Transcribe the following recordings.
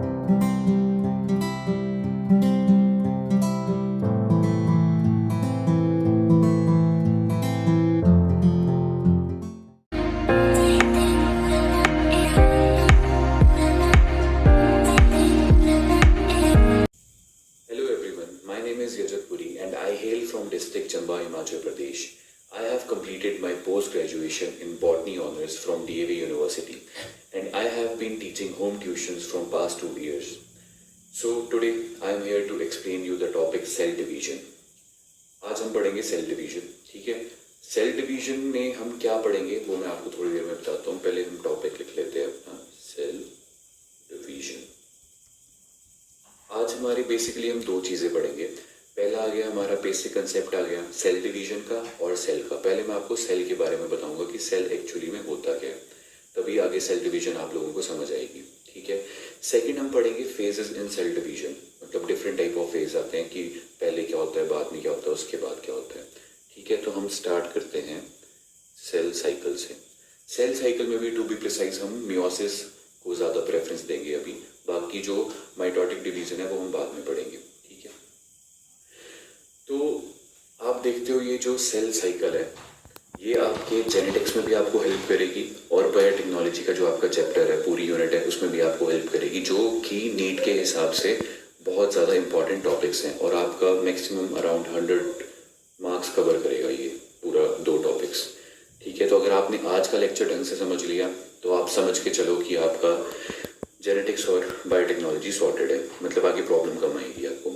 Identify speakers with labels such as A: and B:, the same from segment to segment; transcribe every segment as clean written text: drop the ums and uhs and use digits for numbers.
A: Hello everyone, my name is Yajat Puri and I hail from district Chamba, Himachal Pradesh. I have completed my post-graduation in Botany Honours from DAV University and I have been teaching home tuitions from past 2 years. So today I am here to explain you the topic cell division. आज हम पढ़ेंगे cell division, ठीक है। Cell division में हम क्या पढ़ेंगे वो मैं आपको थोड़ी देर में बताता हूँ। पहले हम टॉपिक लिख लेते हैं अपना, सेल डिवीजन। आज हमारी बेसिकली हम 2 चीज़ें पढ़ेंगे। पहला आ गया हमारा बेसिक कंसेप्ट आ गया सेल डिवीजन का और सेल का। पहले मैं आपको सेल के बारे में बताऊंगा कि सेल एक्चुअली में होता क्या है, तभी आगे सेल डिवीजन आप लोगों को समझ आएगी, ठीक है। सेकंड हम पढ़ेंगे फेजेस इन सेल डिवीजन, मतलब डिफरेंट टाइप ऑफ फेज आते हैं कि पहले क्या होता है, बाद में क्या होता है, उसके बाद क्या होता है, ठीक है। तो हम स्टार्ट करते हैं सेल साइकिल से। सेल साइकिल में भी टू बी प्रिसाइज हम मियोसिस को ज़्यादा प्रेफरेंस देंगे अभी, बाकी जो माइटोटिक डिवीजन है वो हम बाद में पढ़ेंगे, ठीक है। तो आप देखते हो ये जो सेल साइकिल है ये आपके जेनेटिक्स में भी आपको हेल्प करेगी और बायोटेक्नोलॉजी का जो आपका चैप्टर है, पूरी यूनिट है, उसमें भी आपको हेल्प करेगी, जो कि नीट के हिसाब से बहुत ज़्यादा इंपॉर्टेंट टॉपिक्स हैं और आपका मैक्सिमम अराउंड 100 मार्क्स कवर करेगा ये पूरा 2 टॉपिक्स, ठीक है। तो अगर आपने आज का लेक्चर ढंग से समझ लिया तो आप समझ के चलो कि आपका जेनेटिक्स और बायोटेक्नोलॉजी सॉर्टेड है, मतलब आगे प्रॉब्लम कम आएगी आपको।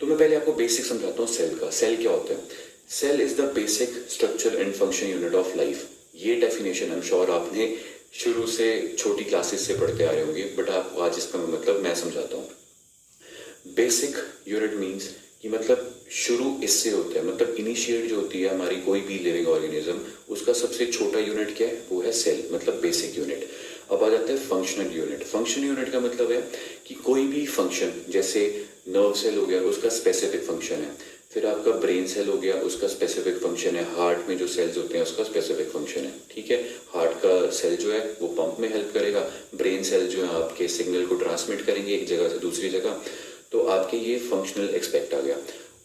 A: तो मैं पहले आपको बेसिक समझाता हूँ सेल का। सेल क्या होता है? Cell is the basic structure and function unit of life. ये डेफिनेशन आई एम श्योर आपने शुरू से छोटी क्लासेस से पढ़ते आ रहे होंगे, बट आपको आज इसका मतलब मैं समझाता हूँ। बेसिक यूनिट मीन्स कि मतलब शुरू इससे होता है, मतलब इनिशिएट जो होती है हमारी कोई भी लिविंग ऑर्गेनिज्म, उसका सबसे छोटा यूनिट क्या है? वो है सेल, मतलब बेसिक यूनिट। अब आ जाता है फंक्शनल यूनिट। फंक्शनल यूनिट का मतलब है कि कोई भी फंक्शन, जैसे नर्व सेल हो गया उसका स्पेसिफिक फंक्शन है, फिर आपका ब्रेन सेल हो गया उसका स्पेसिफिक फंक्शन है, हार्ट में जो सेल्स होते हैं उसका स्पेसिफिक फंक्शन है, ठीक है। हार्ट का सेल जो है वो पंप में हेल्प करेगा, ब्रेन सेल जो है आपके सिग्नल को ट्रांसमिट करेंगे एक जगह से दूसरी जगह। तो आपके ये फंक्शनल एस्पेक्ट आ गया।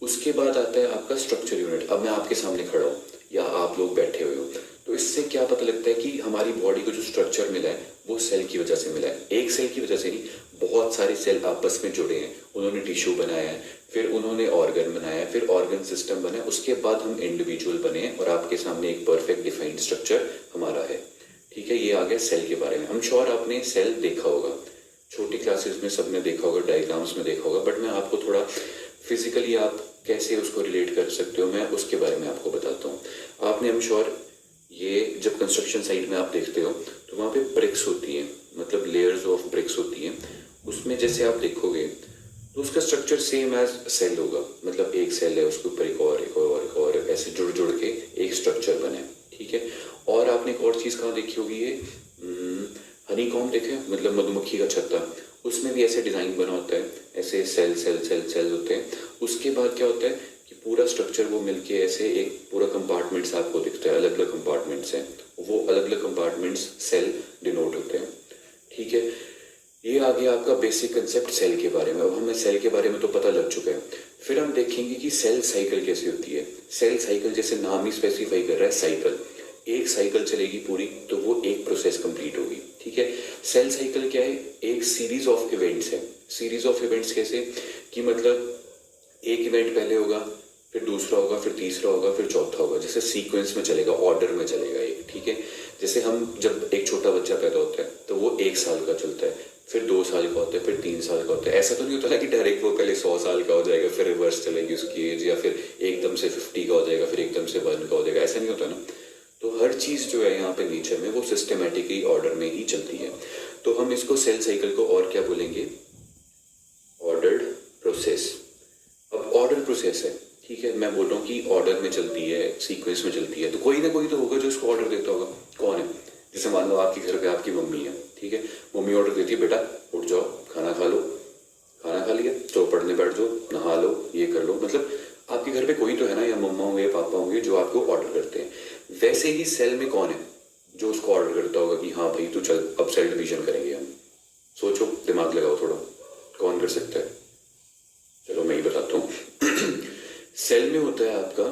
A: उसके बाद आता है आपका स्ट्रक्चर यूनिट। अब मैं आपके सामने खड़ा हूँ या आप लोग बैठे हुए हो, तो इससे क्या पता लगता है कि हमारी बॉडी को जो स्ट्रक्चर मिला है वो सेल की वजह से मिला है। एक सेल की वजह से नहीं, बहुत सारे सेल आपस में जुड़े हैं, उन्होंने टिश्यू बनाया है, फिर उन्होंने ऑर्गन बनाया है, फिर ऑर्गन सिस्टम बना है, उसके बाद हम इंडिविजुअल बने हैं और आपके सामने एक परफेक्ट डिफाइंड स्ट्रक्चर हमारा है, ठीक है। ये आ गया सेल के बारे में। हम श्योर आपने सेल देखा होगा, छोटी क्लासेस में सबने देखा होगा, डायग्राम्स में देखा होगा, बट मैं आपको थोड़ा फिजिकली आप कैसे उसको रिलेट कर सकते हो मैं उसके बारे में आपको बताता हूँ। आपने हम श्योर ये जब कंस्ट्रक्शन साइट में आप देखते हो तो वहाँ पे ब्रिक्स होती हैं, मतलब लेयर्स ऑफ ब्रिक्स होती हैं, उसमें जैसे आप देखोगे तो उसका स्ट्रक्चर सेम एज सेल होगा, मतलब एक सेल है उसके ऊपर एक और एक और एक और ऐसे जुड़ जुड़ के एक स्ट्रक्चर बने, ठीक है। और आपने एक और चीज़ कहाँ देखी होगी, ये हनीकॉम्ब देखे, मतलब मधुमक्खी का छत्ता, उसमें भी ऐसे डिज़ाइन बना होता है, ऐसे सेल सेल सेल सेल होते हैं। उसके बाद क्या होता है कि पूरा स्ट्रक्चर वो मिलके ऐसे एक पूरा कंपार्टमेंट्स आपको दिखता है, अलग अलग कंपार्टमेंट्स हैं, वो अलग अलग कंपार्टमेंट्स सेल डिनोट होते हैं, ठीक है। ये आ गया आपका बेसिक कंसेप्ट सेल के बारे में। अब हमें सेल के बारे में तो पता लग चुका है, फिर हम देखेंगे कि सेल साइकिल कैसे होती है। सेल साइकिल जैसे नाम ही स्पेसिफाई कर रहा है, साइकिल, एक साइकिल चलेगी पूरी तो वो एक प्रोसेस कंप्लीट होगी, ठीक है। सेल साइकिल क्या है? एक सीरीज ऑफ इवेंट्स है। सीरीज ऑफ इवेंट्स कैसे कि मतलब एक इवेंट पहले होगा, फिर दूसरा होगा, फिर तीसरा होगा, फिर चौथा होगा, जैसे सीक्वेंस में चलेगा, ऑर्डर में चलेगा एक, ठीक है। जैसे हम जब एक छोटा बच्चा पैदा होता है तो वो 1 साल का चलता है, फिर 2 साल का होता है, फिर 3 साल का होता है। ऐसा तो नहीं होता ना कि डायरेक्ट वो पहले 100 साल का हो जाएगा, फिर रिवर्स चलेगी उसकी एज, या फिर एकदम से 50 का हो जाएगा, फिर एकदम से 1 का हो जाएगा, ऐसा नहीं होता ना। तो हर चीज़ जो है यहाँ पे नेचर में वो सिस्टमेटिकली ऑर्डर में ही चलती है। तो हम इसको सेल साइकिल को और क्या बोलेंगे? Ordered process. अब ऑर्डर प्रोसेस है, ठीक है। मैं बोल रहा हूँ कि ऑर्डर में चलती है, सीक्वेंस में चलती है, तो कोई ना कोई तो होगा जो इसको ऑर्डर देता होगा। कौन है? जैसे मान लो आपके घर पे आपकी मम्मी है, ठीक है। मम्मी ऑर्डर देती है, बेटा उठ जाओ, खाना खा लो, खाना खा लिया तो पढ़ने बैठ जाओ, नहा लो, ये कर लो, मतलब आपके घर पे कोई तो है ना, या मम्मा होंगे या पापा होंगे जो आपको ऑर्डर करते हैं। वैसे ही सेल में कौन है जो उसको ऑर्डर करता होगा कि हाँ भाई तू चल अब सेल डिवीजन करेंगे हम? सोचो, दिमाग लगाओ थोड़ा। सकता है? चलो मैं ही बताता हूँ। सेल में होता है आपका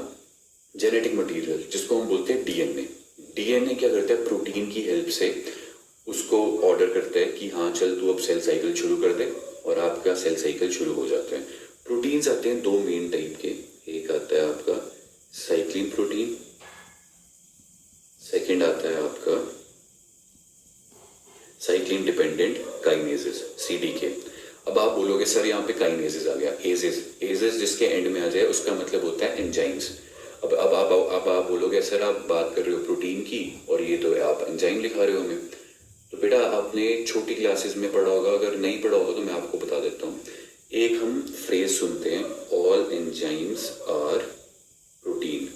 A: जेनेटिक मटेरियल जिसको हम बोलते हैं डीएनए। डीएनए क्या करता है, प्रोटीन की हेल्प से उसको ऑर्डर करता है कि हाँ चल तू अब सेल साइकिल शुरू कर दे, और आपका सेल साइकिल शुरू हो जाता है। प्रोटीन्स आते हैं दो मेन टाइप के, एक आता है आपका साइक्लिन प्रोटीन, सेकंड आता है आपका साइक्लिन डिपेंडेंट काइनेजेस सीडीके। अब आप बोलोगे सर यहाँ पे काइनेजेस आ गया, एजेस, एजेस जिसके एंड में आ जाए उसका मतलब होता है एंजाइम्स। अब आप बोलोगे सर आप बात कर रहे हो प्रोटीन की और ये तो आप एंजाइम लिखा रहे हो हमें। तो बेटा आपने छोटी क्लासेस में पढ़ा होगा, अगर नहीं पढ़ा होगा तो मैं आपको बता देता हूँ। एक हम फ्रेज सुनते हैं, all enzymes are protein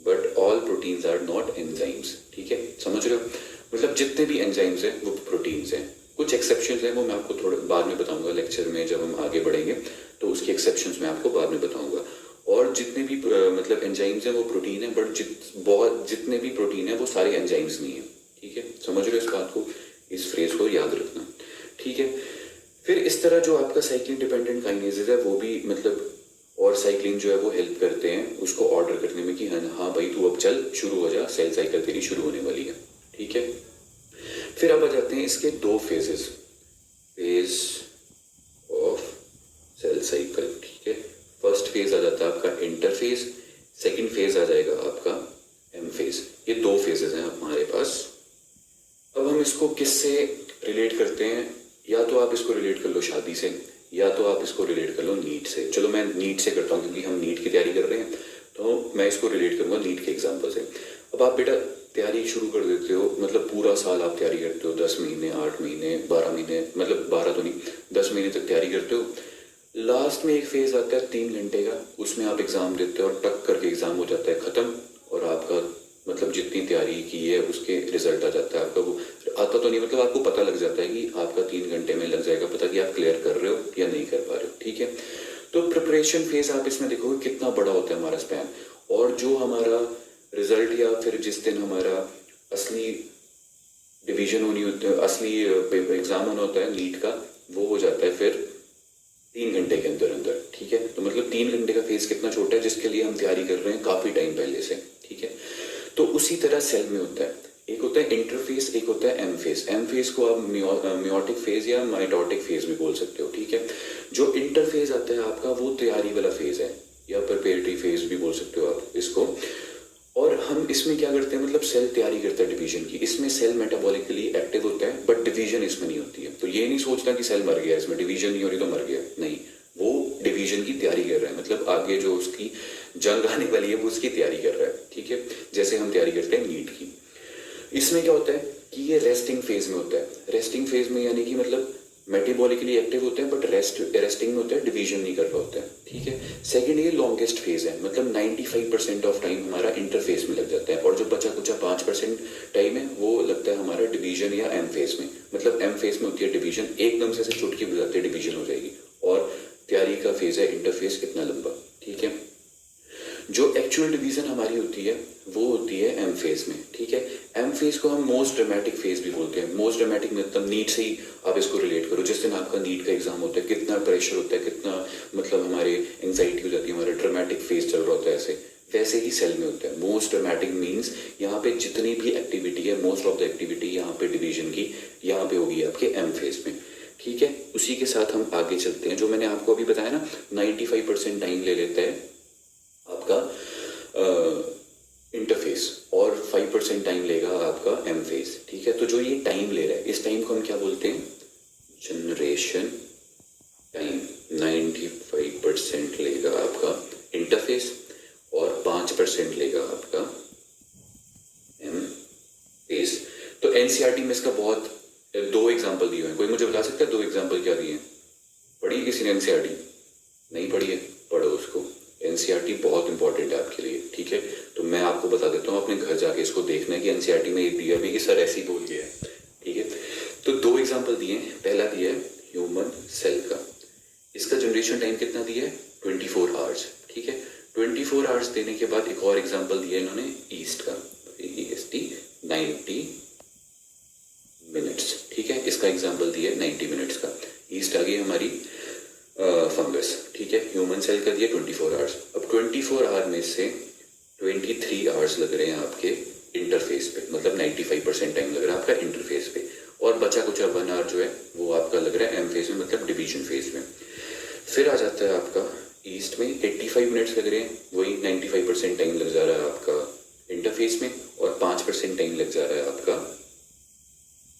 A: but all proteins are not enzymes. ठीक है, समझ रहे हो? मतलब जितने भी एंजाइम्स हैं वो प्रोटीन्स हैं, कुछ एक्सेप्शंस हैं वो मैं आपको थोड़ा बाद में बताऊंगा लेक्चर में, जब हम आगे बढ़ेंगे तो उसकी एक्सेप्शंस मैं आपको बाद में बताऊंगा। और जितने भी मतलब एंजाइम्स हैं वो प्रोटीन है, बट जितने भी प्रोटीन है वो सारे एंजाइम्स नहीं है। ठीक है, समझ रहे हो इस बात को? इस फ्रेज को याद रखना। ठीक है, फिर इस तरह जो आपका साइक्लिन डिपेंडेंट काइनेजेस है वो भी मतलब, और साइक्लिन जो है वो हेल्प करते हैं उसको ऑर्डर करने में कि हाँ भाई तू अब चल शुरू हो जा, सेल साइकिल तेरी शुरू होने वाली है। ठीक है, फिर अब आ जाते हैं इसके दो phases, phase of cell cycle. ठीक है, फर्स्ट फेज आ जाता है आपका इंटरफेज, सेकंड फेज आ जाएगा आपका एम फेज। ये दो फेजेस हैं हमारे पास। अब हम इसको किससे रिलेट करते हैं? या तो आप इसको रिलेट कर लो शादी से, या तो आप इसको रिलेट कर लो नीट से। चलो मैं नीट से करता हूँ क्योंकि हम नीट की तैयारी कर रहे हैं, तो मैं इसको रिलेट करूँगा नीट के एग्जाम्पल से। अब आप बेटा तैयारी शुरू कर देते हो, मतलब पूरा साल आप तैयारी करते हो, 10 महीने, 8 महीने, 12 महीने, मतलब 12 तो नहीं 10 महीने तक तैयारी करते हो। लास्ट में एक फेज आता है 3 घंटे का, उसमें आप एग्ज़ाम देते हो और टक करके एग्ज़ाम हो जाता है ख़त्म, और आपका मतलब जितनी तैयारी की है उसके रिजल्ट आ जाता है आपका। वो आता तो नहीं, मतलब आपको पता लग जाता है कि आपका 3 घंटे में लग जाएगा पता कि आप क्लियर कर रहे हो या नहीं कर पा रहे हो। ठीक है, तो प्रिपरेशन फेज आप इसमें देखोगे कितना बड़ा होता है हमारा स्पैन, और जो हमारा रिजल्ट या फिर जिस दिन हमारा असली डिवीजन होनी होती है, असली एग्जाम होना होता है नीट का, वो हो जाता है फिर 3 घंटे के अंदर अंदर। ठीक है, तो मतलब 3 घंटे का फेज कितना छोटा है जिसके लिए हम तैयारी कर रहे हैं काफ़ी टाइम पहले से। ठीक है, तो उसी तरह सेल में होता है, एक होता है इंटरफेस, एक होता है एम फेज। एम फेज को आप मियोटिक फेज या माइटोटिक फेज भी बोल सकते हो। ठीक है, जो इंटरफेज आता है आपका वो तैयारी वाला फेज है, या प्रिपरेटरी फेज भी बोल सकते हो आप इसको। और हम इसमें क्या करते हैं, मतलब सेल तैयारी करता है डिवीजन की। इसमें सेल मेटाबॉलिकली एक्टिव होता है बट डिवीजन इसमें नहीं होती है। तो ये नहीं सोचता कि सेल मर गया, इसमें डिवीजन नहीं हो रही तो मर गया, नहीं, वो डिवीजन की तैयारी कर रहा है, मतलब आगे जो उसकी जंग आने वाली है वो उसकी तैयारी कर रहा है। ठीक है, जैसे हम तैयारी करते हैं नीट की। इसमें क्या होता है कि ये रेस्टिंग फेज में होता है। रेस्टिंग फेज में यानी कि मतलब मेटाबॉलिकली एक्टिव होते हैं बट रेस्टिंग में होता है, डिवीजन नहीं कर रहा होता है। ठीक है, सेकंड ये लॉन्गेस्ट फेज है, मतलब 95% ऑफ टाइम हमारा इंटरफेस में लग जाता है, और जो बचा कुचा 5% टाइम है वो लगता है हमारा डिवीजन या एम फेज में। मतलब एम फेज में होती है डिवीजन, एकदम से चुटकी बजाते हैं डिवीजन हो जाएगी, और तैयारी का फेज है इंटरफेस कितना लंबा। ठीक है, जो एक्चुअल डिवीजन हमारी होती है वो होती है एम फेज में। ठीक है, एम फेज को हम मोस्ट ड्रामेटिक फेज भी बोलते हैं। मोस्ट ड्रामेटिक मतलब नीट से ही आप इसको रिलेट करो, जिस दिन आपका नीट का एग्जाम होता है कितना प्रेशर होता है, कितना मतलब हमारे एंजाइटी हो जाती है, हमारा ड्रामेटिक फेज चल रहा होता है, ऐसे वैसे ही सेल में होता है। मोस्ट ड्रामेटिक मीन्स यहाँ पे जितनी भी एक्टिविटी है, मोस्ट ऑफ द एक्टिविटी यहाँ पे डिवीजन की यहाँ पे होगी आपके एम फेज में। ठीक है, उसी के साथ हम आगे चलते हैं। जो मैंने आपको अभी बताया ना 95% टाइम ले लेता है आपका इंटरफेस, और 5% टाइम लेगा आपका एम फेज। ठीक है, तो जो ये टाइम ले रहा है इस टाइम को हम क्या बोलते हैं, जनरेशन टाइम। 95% लेगा आपका इंटरफेस और 5% लेगा आपका एम फेज। तो एनसीईआरटी में इसका बहुत 2 एग्जाम्पल दिए हुए हैं। कोई मुझे बता सकता है 2 एग्जाम्पल क्या दिए हैं? पढ़ी किसी ने एनसीईआरटी? नहीं पढ़ी है, पढ़ो उसको। एनसीईआरटी बहुत इंपॉर्टेंट है आपके लिए। ठीक है, तो मैं आपको बता देता हूँ, अपने घर जाके इसको देखना है कि एनसीईआरटी में ये दिया भी कि सर ऐसे ही बोल दिया है। ठीक है, तो 2 एग्जाम्पल दिए हैं। पहला दिया है ह्यूमन सेल का, इसका जनरेशन टाइम कितना दिया है, 24 आवर्स। ठीक है, 24 आवर्स देने के बाद एक और एग्जाम्पल दिया इन्होंने ईस्ट का, EST 90 मिनट्स। ठीक है, इसका एग्जाम्पल दिया है 90 मिनट्स का। ईस्ट आ गई हमारी फंगस, ठीक है। ह्यूमन सेल का दिया 24 आवर्स। अब 24 आवर में से 23 आवर्स लग रहे हैं आपके इंटरफेस पे, मतलब 95% टाइम लग रहा है आपका इंटरफेस पे, और बचा कुछ 1 आवर जो है वो आपका लग रहा है एम फेज में, मतलब डिवीजन फेज में। फिर आ जाता है आपका ईस्ट में 85 मिनट्स लग रहे हैं, वही 95% टाइम लग जा रहा है आपका इंटरफेस में, और 5% टाइम लग जा रहा है आपका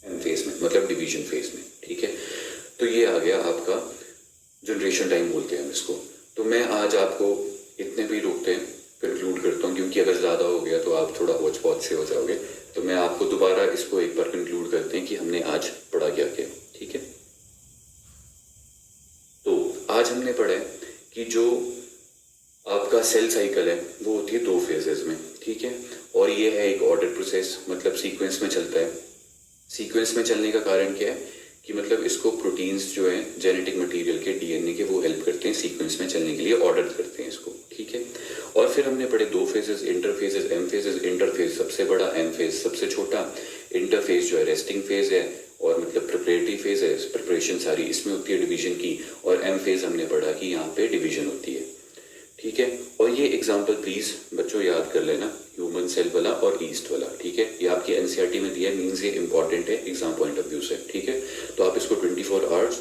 A: एम फेज में, मतलब डिवीजन फेज में, ठीक है। तो ये आ गया आपका जनरेशन टाइम बोलते हैं हम इसको। तो मैं आज आपको इतने भी रोकते हैं, कंक्लूड करता हूँ, क्योंकि अगर ज़्यादा हो गया तो आप थोड़ा होच पौच से हो जाओगे। तो मैं आपको दोबारा इसको एक बार कंक्लूड करते हैं कि हमने आज पढ़ा क्या क्या, ठीक है। तो आज हमने पढ़ा है कि जो आपका सेल साइकिल है वो होती है 2 फेजेस में, ठीक है। और ये है एक ऑर्डर प्रोसेस, मतलब सीक्वेंस में चलता है। सीक्वेंस में चलने का कारण क्या है कि मतलब इसको प्रोटीन्स जो है जेनेटिक मटेरियल के, डीएनए के, वो हेल्प करते हैं सीक्वेंस में चलने के लिए, ऑर्डर करते हैं इसको, ठीक है। और फिर हमने पढ़े 2 फेजेस, इंटरफेजेस, एम फेजेस। इंटरफेज सबसे बड़ा, एम फेज सबसे छोटा। इंटरफेज जो है रेस्टिंग फेज है, और मतलब प्रिपरेटरी फेज है, प्रिपरेशन सारी इसमें होती है डिवीजन की। और एम फेज हमने पढ़ा कि यहाँ पे डिवीजन होती है, ठीक है। और ये एग्जाम्पल प्लीज बच्चों याद कर लेना, ह्यूमन सेल वाला और ईस्ट वाला, ठीक है। ये आपकी एनसीईआरटी में दिया है, मीन्स ये इंपॉर्टेंट है एग्जाम पॉइंट ऑफ व्यू से, ठीक है। तो आप इसको 24 आवर्स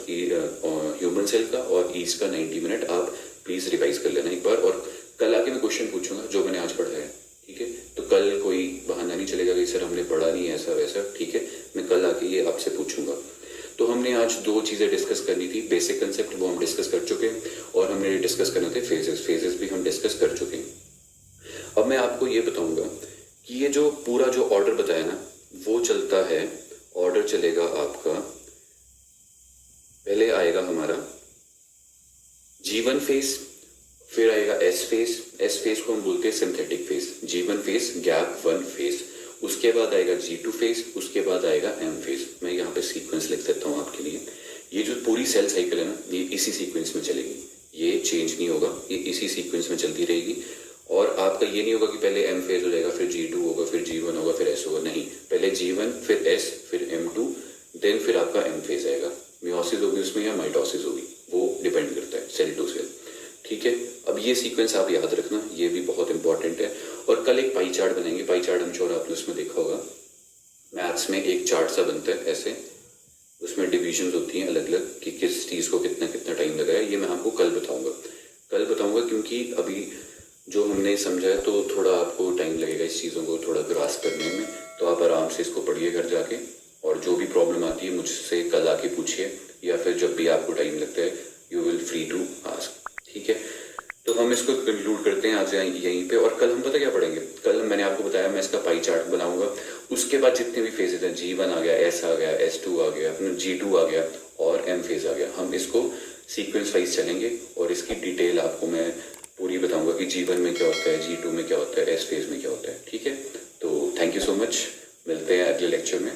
A: ह्यूमन सेल का और ईस्ट का 90 मिनट आप प्लीज रिवाइज कर लेना एक बार। और कल आके मैं क्वेश्चन पूछूंगा जो मैंने आज पढ़ा है, ठीक है। तो कल कोई बहाना नहीं चलेगा कि सर हमने पढ़ा नहीं ऐसा वैसा, ठीक है। मैं कल आके ये आपसे पूछूंगा। तो हमने आज 2 चीज़ें डिस्कस करनी थी। बेसिक कंसेप्ट वो हम डिस्कस कर चुके हैं, और हमने डिस्कस करने थे फेजेस भी हम डिस्कस कर चुके हैं। अब मैं आपको ये बताऊंगा कि ये जो पूरा जो ऑर्डर बताया ना, वो चलता है, ऑर्डर चलेगा आपका, पहले आएगा हमारा G1 फेज, फिर आएगा एस फेज। एस फेज को हम बोलते हैं synthetic phase. G1 phase, gap 1 phase, उसके बाद आएगा G2 फेज, उसके बाद आएगा एम फेज। मैं यहाँ पे सीक्वेंस लिख देता हूँ आपके लिए। ये जो पूरी सेल साइकिल है ना, ये इसी सीक्वेंस में चलेगी, ये चेंज नहीं होगा, ये इसी सीक्वेंस में चलती रहेगी। और आपका ये नहीं होगा कि पहले एम फेज हो जाएगा, फिर G2 होगा, फिर G1 होगा, फिर एस होगा, नहीं। पहले G1, फिर एस, फिर M2, देन फिर आपका एम फेज आएगा। मियोसिस होगी उसमें या माइटोसिस होगी, वो डिपेंड करता है सेल टू सेल, ठीक है। अब ये सीक्वेंस आप याद रखना, ये भी बहुत इंपॉर्टेंट है। और कल एक पाई चार्ट बनाएंगे। पाई चार्ट हम श्योर आपने उसमें देखा होगा, मैथ्स में एक चार्ट सा बनता है ऐसे, उसमें डिविजन्स होती हैं अलग अलग कि किस चीज़ को कितना कितना टाइम लगा है। ये मैं आपको कल बताऊंगा, क्योंकि अभी जो हमने समझा है तो थोड़ा आपको टाइम लगेगा इस चीज़ों को थोड़ा ग्रास्प करने में। तो आप आराम से इसको पढ़िए घर जाके, और जो भी प्रॉब्लम आती है मुझसे कल आके पूछिए, या फिर जब भी आपको टाइम लगता है you will free to ask, ठीक है। तो हम इसको कंक्लूड करते हैं आज यहीं पे। और कल हम पता क्या पढ़ेंगे, कल मैंने आपको बताया मैं इसका पाई चार्ट बनाऊंगा। उसके बाद जितने भी फेजेज हैं, G1 आ गया, एस आ गया, S2 आ गया, G2 आ गया, और एम फेज आ गया, हम इसको सीक्वेंस वाइज चलेंगे। और इसकी डिटेल आपको मैं पूरी बताऊंगा कि G1 में क्या होता है, G2 में क्या होता है, एस फेज में क्या होता है, ठीक है। तो थैंक यू सो मच, मिलते हैं अगले लेक्चर में।